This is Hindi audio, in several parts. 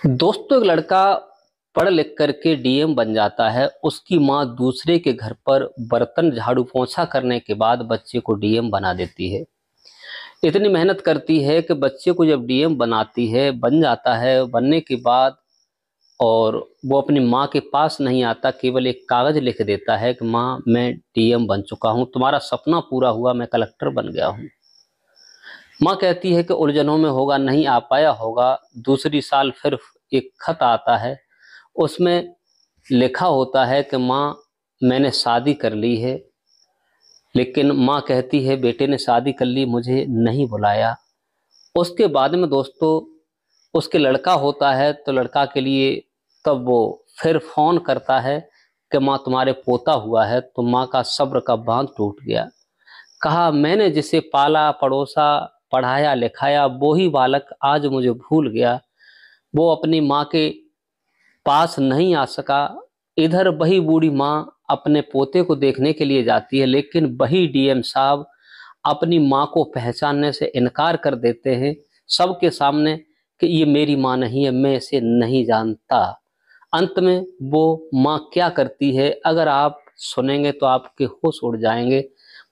दोस्तों, एक लड़का पढ़ लिख करके डीएम बन जाता है। उसकी माँ दूसरे के घर पर बर्तन झाड़ू पोंछा करने के बाद बच्चे को डीएम बना देती है। इतनी मेहनत करती है कि बच्चे को जब डीएम बनाती है, बन जाता है। बनने के बाद और वो अपनी माँ के पास नहीं आता, केवल एक कागज लिख देता है कि माँ, मैं डीएम बन चुका हूँ, तुम्हारा सपना पूरा हुआ, मैं कलेक्टर बन गया हूँ। माँ कहती है कि उलझनों में होगा, नहीं आ पाया होगा। दूसरी साल फिर एक खत आता है, उसमें लिखा होता है कि माँ, मैंने शादी कर ली है। लेकिन माँ कहती है, बेटे ने शादी कर ली, मुझे नहीं बुलाया। उसके बाद में दोस्तों, उसके लड़का होता है तो लड़का के लिए तब वो फिर फोन करता है कि माँ, तुम्हारे पोता हुआ है। तो माँ का सब्र का बांध टूट गया। कहा, मैंने जिसे पाला पड़ोसा, पढ़ाया लिखाया, वो ही बालक आज मुझे भूल गया। वो अपनी माँ के पास नहीं आ सका। इधर वही बूढ़ी माँ अपने पोते को देखने के लिए जाती है, लेकिन वही डीएम साहब अपनी माँ को पहचानने से इनकार कर देते हैं सबके सामने कि ये मेरी माँ नहीं है, मैं इसे नहीं जानता। अंत में वो माँ क्या करती है, अगर आप सुनेंगे तो आपके होश उड़ जाएंगे।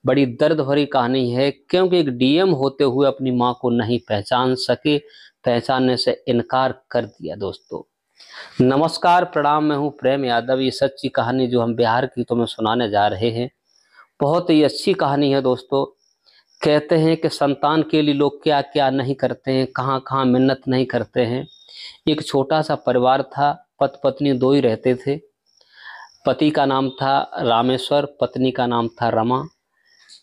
बड़ी दर्द भरी कहानी है, क्योंकि एक डीएम होते हुए अपनी माँ को नहीं पहचान सके, पहचानने से इनकार कर दिया। दोस्तों नमस्कार, प्रणाम, मैं हूँ प्रेम यादव। ये सच्ची कहानी जो हम बिहार की तुम्हें सुनाने जा रहे हैं, बहुत ही अच्छी कहानी है। दोस्तों कहते हैं कि संतान के लिए लोग क्या क्या नहीं करते हैं, कहाँ कहाँ मिन्नत नहीं करते हैं। एक छोटा सा परिवार था, पति पत्नी दो ही रहते थे। पति का नाम था रामेश्वर, पत्नी का नाम था रमा।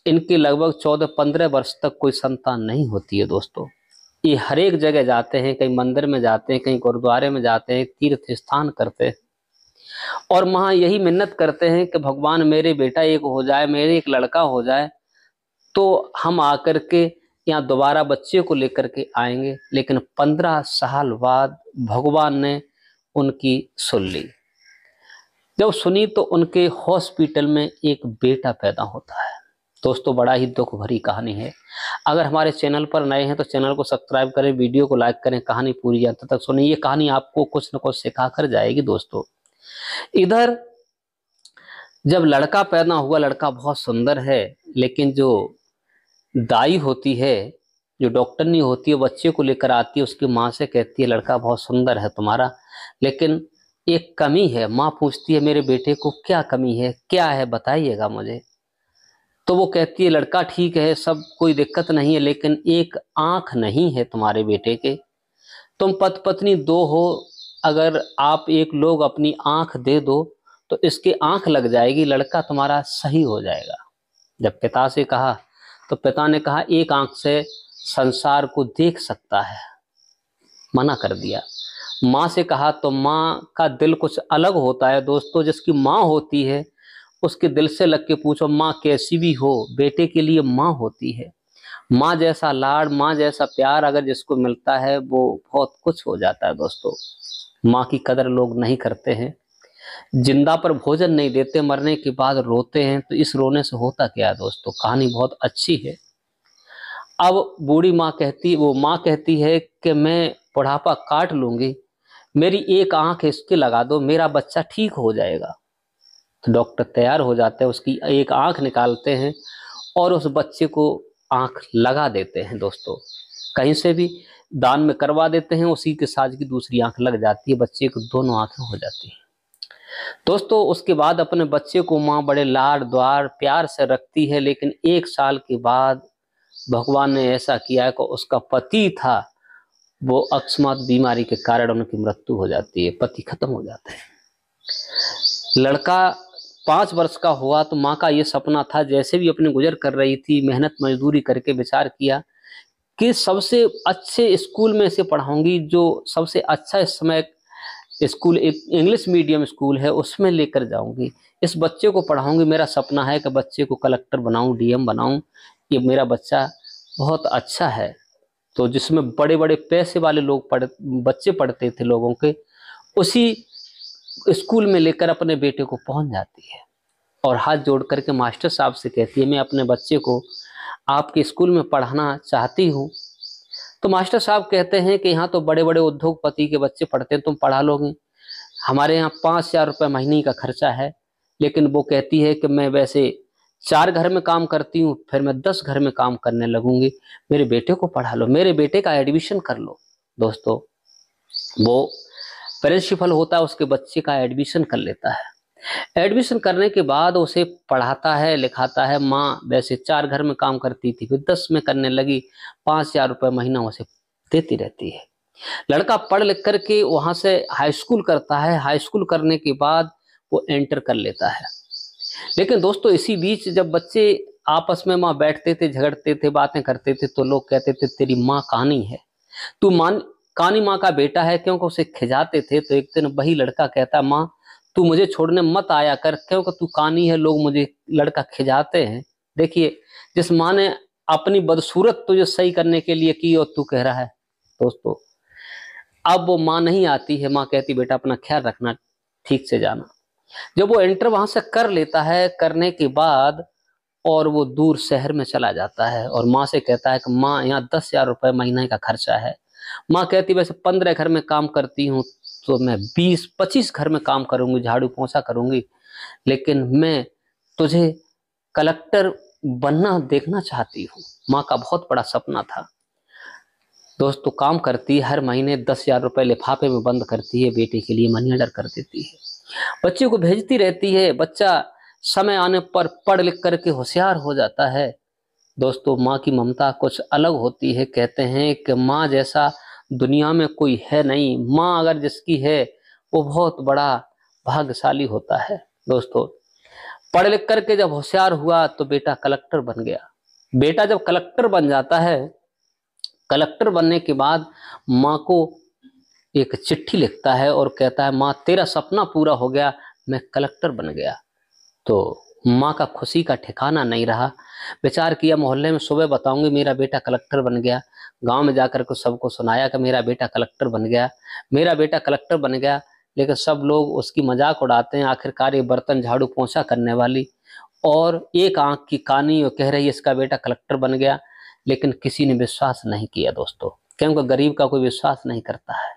इनके लगभग 14-15 वर्ष तक कोई संतान नहीं होती है। दोस्तों ये हर एक जगह जाते हैं, कहीं मंदिर में जाते हैं, कहीं गुरुद्वारे में जाते हैं, तीर्थ स्थान करते हैं और वहां यही मिन्नत करते हैं कि भगवान, मेरे बेटा एक हो जाए, मेरे एक लड़का हो जाए तो हम आकर के यहाँ दोबारा बच्चे को लेकर के आएंगे। लेकिन 15 साल बाद भगवान ने उनकी सुन ली। जब सुनी तो उनके हॉस्पिटल में एक बेटा पैदा होता है। दोस्तों बड़ा ही दुख भरी कहानी है। अगर हमारे चैनल पर नए हैं तो चैनल को सब्सक्राइब करें, वीडियो को लाइक करें, कहानी पूरी अंत तक सुनें। ये कहानी आपको कुछ न कुछ सिखा कर जाएगी। दोस्तों इधर जब लड़का पैदा हुआ, लड़का बहुत सुंदर है, लेकिन जो दाई होती है, जो डॉक्टरनी होती है, बच्चे को लेकर आती है, उसकी माँ से कहती है, लड़का बहुत सुंदर है तुम्हारा, लेकिन एक कमी है। माँ पूछती है, मेरे बेटे को क्या कमी है, क्या है, बताइएगा मुझे। तो वो कहती है, लड़का ठीक है, सब कोई दिक्कत नहीं है, लेकिन एक आंख नहीं है तुम्हारे बेटे के। तुम पति पत्नी दो हो, अगर आप एक लोग अपनी आंख दे दो तो इसके आंख लग जाएगी, लड़का तुम्हारा सही हो जाएगा। जब पिता से कहा तो पिता ने कहा, एक आंख से संसार को देख सकता है, मना कर दिया। माँ से कहा तो माँ का दिल कुछ अलग होता है। दोस्तों जिसकी माँ होती है उसके दिल से लग के पूछो, माँ कैसी भी हो, बेटे के लिए माँ होती है। माँ जैसा लाड़, माँ जैसा प्यार अगर जिसको मिलता है वो बहुत कुछ हो जाता है। दोस्तों माँ की कदर लोग नहीं करते हैं। जिंदा पर भोजन नहीं देते, मरने के बाद रोते हैं। तो इस रोने से होता क्या है? दोस्तों कहानी बहुत अच्छी है। अब बूढ़ी माँ कहती है कि मैं बुढ़ापा काट लूंगी, मेरी एक आंख इसके लगा दो, मेरा बच्चा ठीक हो जाएगा। तो डॉक्टर तैयार हो जाते हैं, उसकी एक आंख निकालते हैं और उस बच्चे को आंख लगा देते हैं। दोस्तों कहीं से भी दान में करवा देते हैं, उसी के साथ की दूसरी आंख लग जाती है, बच्चे को दोनों आंखें हो जाती हैं। दोस्तों उसके बाद अपने बच्चे को माँ बड़े लाड द्वार प्यार से रखती है। लेकिन 1 साल के बाद भगवान ने ऐसा किया कि उसका पति था, वो अकस्मात बीमारी के कारण उनकी मृत्यु हो जाती है, पति खत्म हो जाता है। लड़का 5 वर्ष का हुआ तो माँ का ये सपना था, जैसे भी अपने गुजर कर रही थी, मेहनत मजदूरी करके विचार किया कि सबसे अच्छे स्कूल में इसे पढ़ाऊंगी, जो सबसे अच्छा इस समय स्कूल एक इंग्लिश मीडियम स्कूल है, उसमें लेकर जाऊंगी, इस बच्चे को पढ़ाऊंगी। मेरा सपना है कि बच्चे को कलेक्टर बनाऊं, डीएम बनाऊं, ये मेरा बच्चा बहुत अच्छा है। तो जिसमें बड़े बड़े पैसे वाले लोग बच्चे पढ़ते थे लोगों के, उसी स्कूल में लेकर अपने बेटे को पहुंच जाती है और हाथ जोड़ करके मास्टर साहब से कहती है, मैं अपने बच्चे को आपके स्कूल में पढ़ाना चाहती हूँ। तो मास्टर साहब कहते हैं कि यहाँ तो बड़े बड़े उद्योगपति के बच्चे पढ़ते हैं, तुम पढ़ा लोगे, हमारे यहाँ 5,000 रुपये महीने का खर्चा है। लेकिन वो कहती है कि मैं वैसे 4 घर में काम करती हूँ, फिर मैं 10 घर में काम करने लगूंगी, मेरे बेटे को पढ़ा लो, मेरे बेटे का एडमिशन कर लो। दोस्तों, वो प्रिंसिपल होता है, उसके बच्चे का एडमिशन कर लेता है। एडमिशन करने के बाद उसे पढ़ाता है, लिखाता है। माँ वैसे 4 घर में काम करती थी, फिर 10 में करने लगी, 5,000 रुपये महीना उसे देती रहती है। लड़का पढ़ लिख करके वहां से हाई स्कूल करता है। हाई स्कूल करने के बाद वो एंटर कर लेता है। लेकिन दोस्तों, इसी बीच जब बच्चे आपस में माँ बैठते थे, झगड़ते थे, बातें करते थे, तो लोग कहते थे तेरी माँ कानी है, तू मान कानी माँ का बेटा है, क्योंकि उसे खिजाते थे। तो एक दिन वही लड़का कहता, माँ तू मुझे छोड़ने मत आया कर, क्योंकि तू कानी है, लोग मुझे लड़का खिजाते हैं। देखिए, जिस माँ ने अपनी बदसूरत तुझे सही करने के लिए की और तू कह रहा है। दोस्तों, अब वो माँ नहीं आती है। माँ कहती बेटा अपना ख्याल रखना, ठीक से जाना। जब वो एंटर वहां से कर लेता है, करने के बाद और वो दूर शहर में चला जाता है और माँ से कहता है कि माँ यहाँ 10,000 रुपये महीने का खर्चा है। माँ कहती वैसे 15 घर में काम करती हूँ, तो मैं 20-25 घर में काम करूंगी, झाड़ू पोंछा करूंगी, लेकिन मैं तुझे कलेक्टर बनना देखना चाहती हूँ। माँ का बहुत बड़ा सपना था। दोस्तों, काम करती है, हर महीने 10,000 रुपये लिफाफे में बंद करती है, बेटे के लिए मनी ऑर्डर कर देती है, बच्चे को भेजती रहती है। बच्चा समय आने पर पढ़ लिख करके होशियार हो जाता है। दोस्तों, माँ की ममता कुछ अलग होती है। कहते हैं कि माँ जैसा दुनिया में कोई है नहीं। माँ अगर जिसकी है वो बहुत बड़ा भाग्यशाली होता है। दोस्तों, पढ़ लिख करके जब होशियार हुआ तो बेटा कलेक्टर बन गया। बेटा जब कलेक्टर बन जाता है, कलेक्टर बनने के बाद माँ को एक चिट्ठी लिखता है और कहता है माँ तेरा सपना पूरा हो गया, मैं कलेक्टर बन गया। तो माँ का खुशी का ठिकाना नहीं रहा। विचार किया मोहल्ले में सुबह बताऊंगी मेरा बेटा कलेक्टर बन गया, गांव में जाकर के सबको सुनाया कि मेरा बेटा कलेक्टर बन गया, मेरा बेटा कलेक्टर बन गया। लेकिन सब लोग उसकी मजाक उड़ाते हैं। आखिरकार ये बर्तन झाड़ू पोंछा करने वाली और एक आंख की कानी और कह रही है इसका बेटा कलेक्टर बन गया। लेकिन किसी ने विश्वास नहीं किया दोस्तों, क्योंकि गरीब का कोई विश्वास नहीं करता है।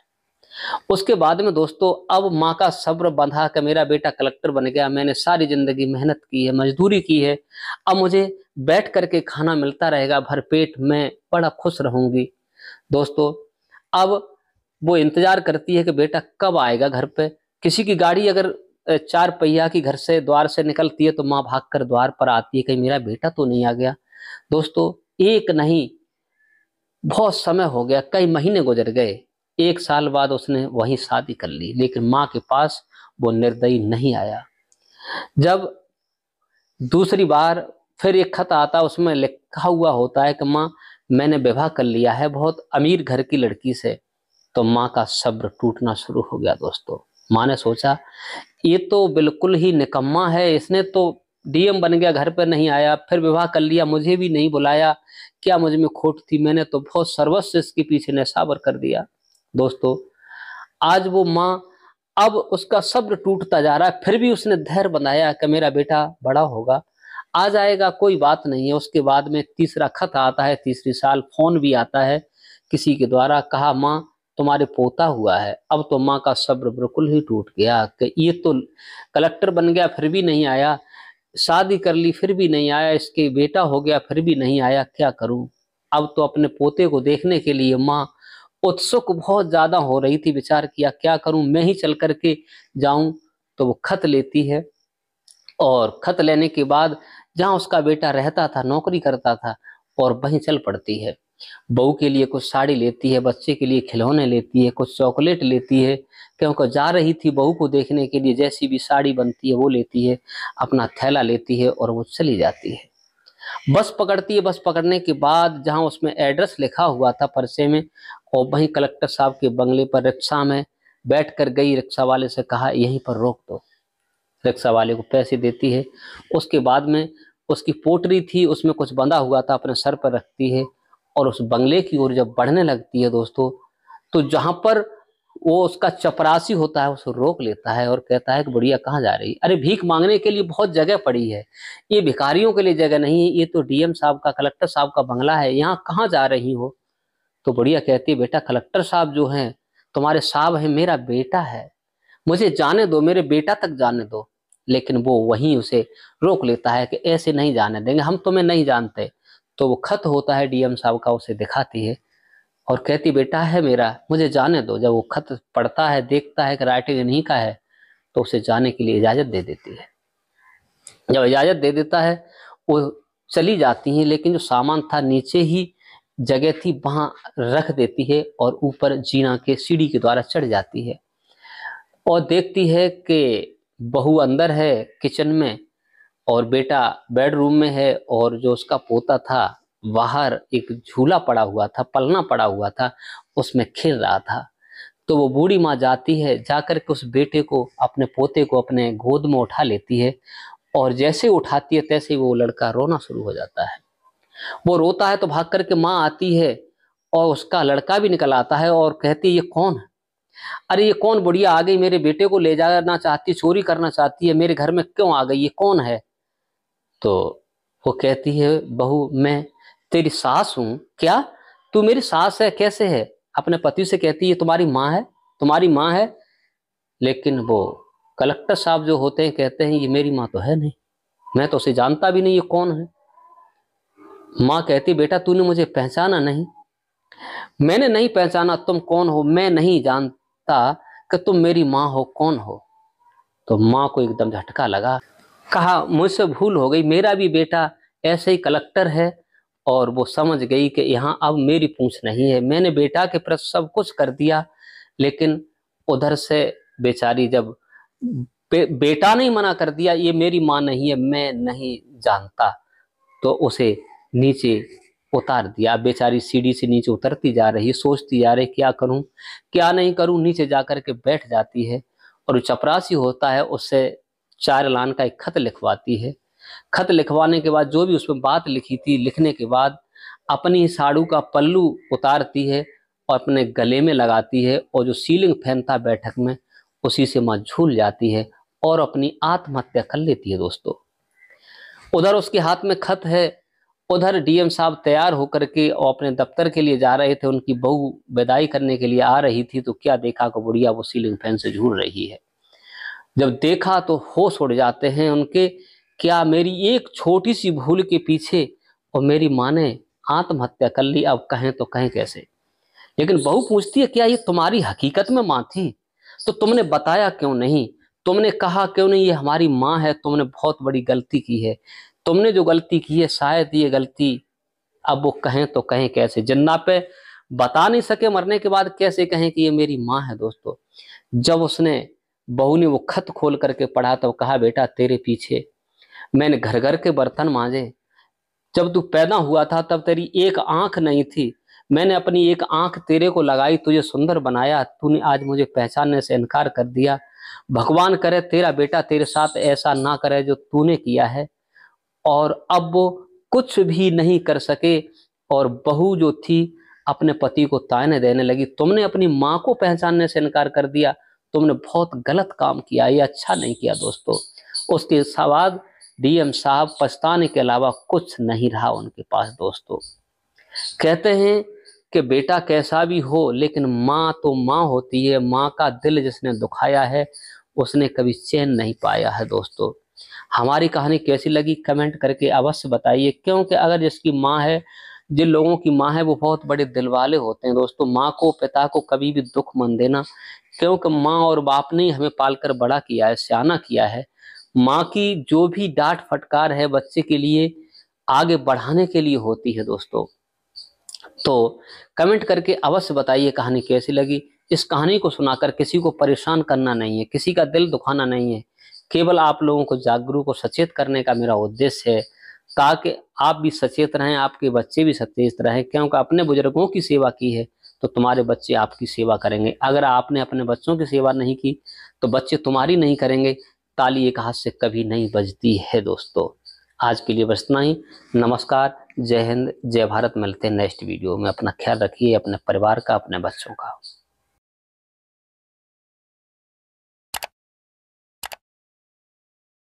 उसके बाद में दोस्तों, अब माँ का सब्र बंधा कि मेरा बेटा कलेक्टर बन गया, मैंने सारी जिंदगी मेहनत की है, मजदूरी की है, अब मुझे बैठ करके खाना मिलता रहेगा भरपेट, मैं बड़ा खुश रहूंगी। दोस्तों, अब वो इंतजार करती है कि बेटा कब आएगा घर पे। किसी की गाड़ी अगर 4 पहिया की घर से द्वार से निकलती है तो माँ भागकर द्वार पर आती है, कहीं मेरा बेटा तो नहीं आ गया। दोस्तों, एक नहीं बहुत समय हो गया, कई महीने गुजर गए। 1 साल बाद उसने वही शादी कर ली, लेकिन माँ के पास वो निर्दयी नहीं आया। जब दूसरी बार फिर एक खत आता, उसमें लिखा हुआ होता है कि माँ मैंने विवाह कर लिया है बहुत अमीर घर की लड़की से। तो माँ का सब्र टूटना शुरू हो गया। दोस्तों, माँ ने सोचा ये तो बिल्कुल ही निकम्मा है, इसने तो डीएम बन गया, घर पर नहीं आया, फिर विवाह कर लिया, मुझे भी नहीं बुलाया, क्या मुझ में खोट थी, मैंने तो बहुत सर्वस्व इसके पीछे न्यौछावर कर दिया। दोस्तों, आज वो माँ, अब उसका सब्र टूटता जा रहा है, फिर भी उसने धैर्य बनाया कि मेरा बेटा बड़ा होगा, आ जाएगा, कोई बात नहीं है। उसके बाद में तीसरा खत आता है, तीसरी साल फोन भी आता है किसी के द्वारा, कहा माँ तुम्हारे पोता हुआ है। अब तो माँ का सब्र बिल्कुल ही टूट गया कि ये तो कलेक्टर बन गया फिर भी नहीं आया, शादी कर ली फिर भी नहीं आया, इसके बेटा हो गया फिर भी नहीं आया, क्या करूं। अब तो अपने पोते को देखने के लिए माँ उत्सुक बहुत ज्यादा हो रही थी। विचार किया क्या करूं, मैं ही चल करके जाऊं। तो वो खत लेती है और खत लेने के बाद जहां उसका बेटा रहता था, नौकरी करता था, और वहीं चल पड़ती है। बहू के लिए कुछ साड़ी लेती है, बच्चे के लिए खिलौने लेती है, कुछ चॉकलेट लेती है, क्योंकि जा रही थी बहू को देखने के लिए, जैसी भी साड़ी बनती है वो लेती है, अपना थैला लेती है और वो चली जाती है। बस पकड़ती है। बस पकड़ने के बाद जहां उसमें एड्रेस लिखा हुआ था पर्चे में, और वहीं कलेक्टर साहब के बंगले पर रिक्शा में बैठ कर गई, रिक्शा वाले से कहा यहीं पर रोक दो। रिक्शा वाले को पैसे देती है। उसके बाद में उसकी पोटरी थी, उसमें कुछ बंधा हुआ था, अपने सर पर रखती है और उस बंगले की ओर जब बढ़ने लगती है दोस्तों, तो जहां पर वो उसका चपरासी होता है उसे रोक लेता है और कहता है कि बुढ़िया कहाँ जा रही? अरे भीख मांगने के लिए बहुत जगह पड़ी है, ये भिखारियों के लिए जगह नहीं है, ये तो डीएम साहब का, कलेक्टर साहब का बंगला है, यहाँ कहाँ जा रही हो? तो बुढ़िया कहती है बेटा कलेक्टर साहब जो हैं तुम्हारे साहब हैं, मेरा बेटा है, मुझे जाने दो, मेरे बेटा तक जाने दो। लेकिन वो वहीं उसे रोक लेता है कि ऐसे नहीं जाने देंगे, हम तुम्हें नहीं जानते। तो वो खत होता है डीएम साहब का, उसे दिखाती है और कहती बेटा है मेरा, मुझे जाने दो। जब वो खत पढ़ता है, देखता है कि राइटिंग इन्हीं का है, तो उसे जाने के लिए इजाजत दे देती है। जब इजाजत दे देता है वो चली जाती हैं, लेकिन जो सामान था नीचे ही जगह थी वहां रख देती है और ऊपर जीना के सीढ़ी के द्वारा चढ़ जाती है और देखती है कि बहू अंदर है किचन में और बेटा बेडरूम में है, और जो उसका पोता था बाहर एक झूला पड़ा हुआ था, पलना पड़ा हुआ था, उसमें खेल रहा था। तो वो बूढ़ी माँ जाती है, जाकर के उस बेटे को, अपने पोते को अपने गोद में उठा लेती है और जैसे उठाती है तैसे ही वो लड़का रोना शुरू हो जाता है। वो रोता है तो भाग करके माँ आती है और उसका लड़का भी निकल आता है और कहती है ये कौन है? अरे ये कौन बुढ़िया आ गई, मेरे बेटे को ले जाना चाहती, चोरी करना चाहती है, मेरे घर में क्यों आ गई, ये कौन है? तो वो कहती है बहू मैं तेरी सास हूं। क्या तू मेरी सास है? कैसे है? अपने पति से कहती है तुम्हारी माँ है, तुम्हारी माँ है। लेकिन वो कलेक्टर साहब जो होते हैं कहते हैं ये मेरी माँ तो है नहीं, मैं तो उसे जानता भी नहीं, ये कौन है? माँ कहती बेटा तूने मुझे पहचाना नहीं? मैंने नहीं पहचाना, तुम कौन हो मैं नहीं जानता कि तुम मेरी माँ हो, कौन हो? तो माँ को एकदम झटका लगा, कहा मुझसे भूल हो गई, मेरा भी बेटा ऐसे ही कलेक्टर है। और वो समझ गई कि यहाँ अब मेरी पूछ नहीं है, मैंने बेटा के प्रति सब कुछ कर दिया। लेकिन उधर से बेचारी जब बेटा नहीं मना कर दिया ये मेरी माँ नहीं है, मैं नहीं जानता, तो उसे नीचे उतार दिया। बेचारी सीढ़ी से नीचे उतरती जा रही, सोचती जा रही क्या करूं क्या नहीं करूं। नीचे जाकर के बैठ जाती है और चपरासी होता है उससे 4 लाइन का एक खत लिखवाती है। खत लिखवाने के बाद जो भी उसमें बात लिखी थी, लिखने के बाद अपनी साड़ू का पल्लू उतारती है और अपने गले में लगाती है और जो सीलिंग फैन था बैठक में उसी से माँ झूल जाती है और अपनी आत्महत्या कर लेती है दोस्तों। उधर उसके हाथ में खत है, उधर डीएम साहब तैयार होकर के और अपने दफ्तर के लिए जा रहे थे, उनकी बहू विदाई करने के लिए आ रही थी, तो क्या देखा कि बुढ़िया वो सीलिंग फैन से झूल रही है। जब देखा तो होश उड़ जाते हैं उनके, क्या मेरी एक छोटी सी भूल के पीछे और मेरी माँ ने आत्महत्या कर ली, अब कहें तो कहें कैसे। लेकिन बहू पूछती है क्या ये तुम्हारी हकीकत में माँ थी? तो तुमने बताया क्यों नहीं, तुमने कहा क्यों नहीं ये हमारी माँ है? तुमने बहुत बड़ी गलती की है, तुमने जो गलती की है शायद ये गलती अब वो कहें तो कहें कैसे। जिन्ना पे बता नहीं सके, मरने के बाद कैसे कहें कि ये मेरी माँ है दोस्तों। जब उसने बहू ने वो खत खोल करके पढ़ा तो कहा बेटा तेरे पीछे मैंने घर घर के बर्तन मांजे, जब तू पैदा हुआ था तब तेरी एक आंख नहीं थी, मैंने अपनी एक आंख तेरे को लगाई, तुझे सुंदर बनाया, तूने आज मुझे पहचानने से इनकार कर दिया। भगवान करे तेरा बेटा तेरे साथ ऐसा ना करे जो तूने किया है। और अब वो कुछ भी नहीं कर सके और बहू जो थी अपने पति को ताने देने लगी, तुमने अपनी माँ को पहचानने से इनकार कर दिया, तुमने बहुत गलत काम किया, ये अच्छा नहीं किया दोस्तों। उसके बाद डीएम साहब पछताने के अलावा कुछ नहीं रहा उनके पास दोस्तों। कहते हैं कि बेटा कैसा भी हो लेकिन माँ तो माँ होती है, माँ का दिल जिसने दुखाया है उसने कभी चैन नहीं पाया है दोस्तों। हमारी कहानी कैसी लगी कमेंट करके अवश्य बताइए, क्योंकि अगर जिसकी माँ है, जिन लोगों की माँ है वो बहुत बड़े दिल वाले होते हैं दोस्तों। माँ को पिता को कभी भी दुख मन देना, क्योंकि माँ और बाप ने हमें पालकर बड़ा किया है, सयाना किया है। माँ की जो भी डांट फटकार है बच्चे के लिए आगे बढ़ाने के लिए होती है दोस्तों। तो कमेंट करके अवश्य बताइए कहानी कैसी लगी। इस कहानी को सुनाकर किसी को परेशान करना नहीं है, किसी का दिल दुखाना नहीं है, केवल आप लोगों को जागरूक और सचेत करने का मेरा उद्देश्य है, ताकि आप भी सचेत रहें, आपके बच्चे भी सचेत रहें। क्योंकि अपने बुजुर्गों की सेवा की है तो तुम्हारे बच्चे आपकी सेवा करेंगे, अगर आपने अपने बच्चों की सेवा नहीं की तो बच्चे तुम्हारी नहीं करेंगे। ताली एक हाथ से कभी नहीं बजती है दोस्तों। आज के लिए बस इतना ही। नमस्कार, जय हिंद, जय भारत। मिलते हैं नेक्स्ट वीडियो में। अपना ख्याल रखिए, अपने परिवार का, अपने बच्चों का।